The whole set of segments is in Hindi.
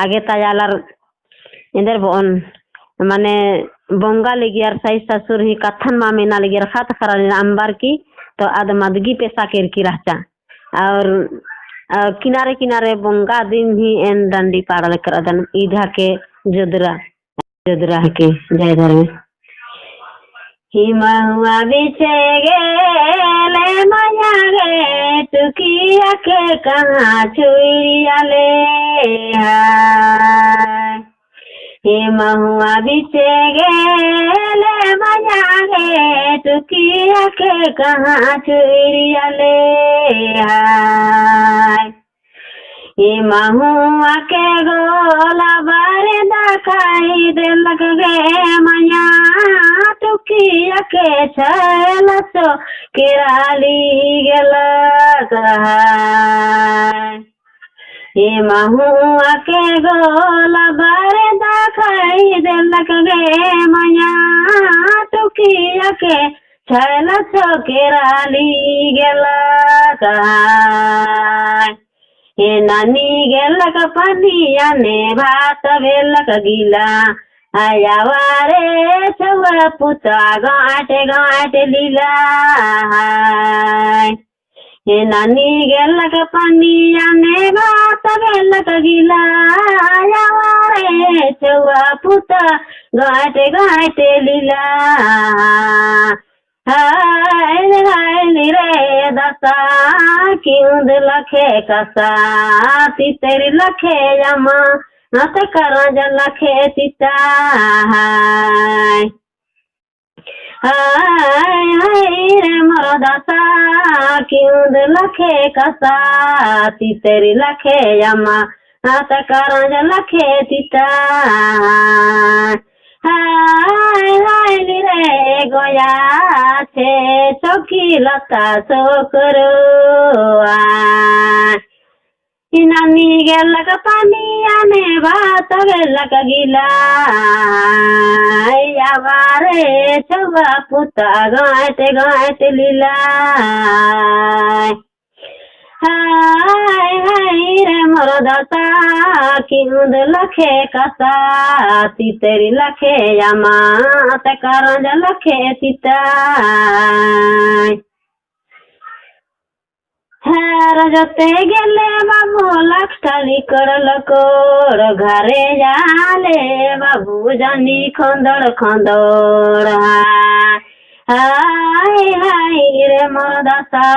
आगे तायालर इंदर बोन माने बोंगा लेगियार साई ससुर ही कथन मामेना लेगियार खात खरा अंबार की तो आद मदगी पेशा केर की रहता और किनारे किनारे बोंगा दिन ही एन डंडी पाड़ल करदन ईधा के जुदरा जुदरा के जय धर्म हिमा हुआ बिछे गेले माया गे टुकिया के कहाँ छुइया ले हिमा हुआ बिछे गेले माया गे टुकिया के कहाँ छुइया ले हिमा हुआ के गोला बारे दाखाई दे लग गे माया टुकिया के छल सो किराली गेला हिमा हुआ के गोला बारे दाखाई दे लग गे माया टुकिया के छल सो किराली गेला हे नानी गेलक पनिया ने भात भेलक गीला आया वारे छुआ पुता गाँटे गाँटे लीला हे नानी गेलक पनिया ने भात भेलक गीला आया वारे छुआ पुता गाँटे गाँटे लीला रे दसा क्यों लखे कसा तेरी लखे यमा नत करा जल लखे सीता रे मोर दसा क्यों लखे कसा तेरी लखे यमा नत करा जल लखे सीता रे गोया छे चौकी लता छोकरो नानी गेलक पानिया ने भात गेलक गीला बारे छुआ पुता गाँट गाँट लीला रे मोर दसा क्यों लखे कसा तेरी लखे यमा करंज लखे सीता रजते गेले बाबू लखली करल कोर घरे जाले बाबू जानी खंदड़ खंदड़ हाय रे मोर दसा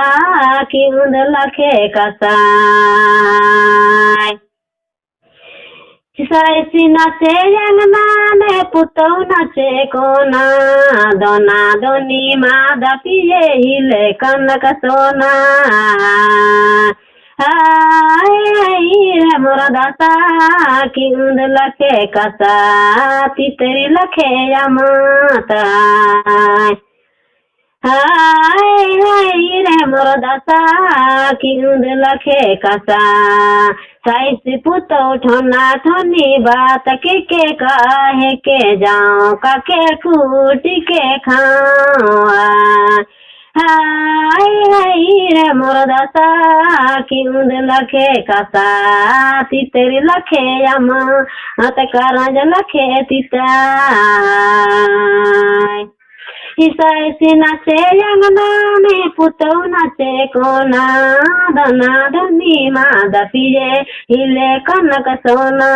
क्यों लखे कसा साइसी नाचे जंगना पुतौ नाचे कोना दोना दोनी मादा पिए हिले कनक सोना हाय मोर दसा क्यों लखे कसा तेरी लखे यमाता हाय रे मोर दसा क्यों लखे कसा साइस पुतो ठोना ठोनी बात के काहे के जाऊं काके कूटी के खाऊं हाय रे मोर दसा क्यों लखे कसा तेरी लखे यमा हत करंज लखे तीता साइसी नाचे अंगना में पुतौ नाचे कोना दना धनी मादा पिए हिले कनक सोना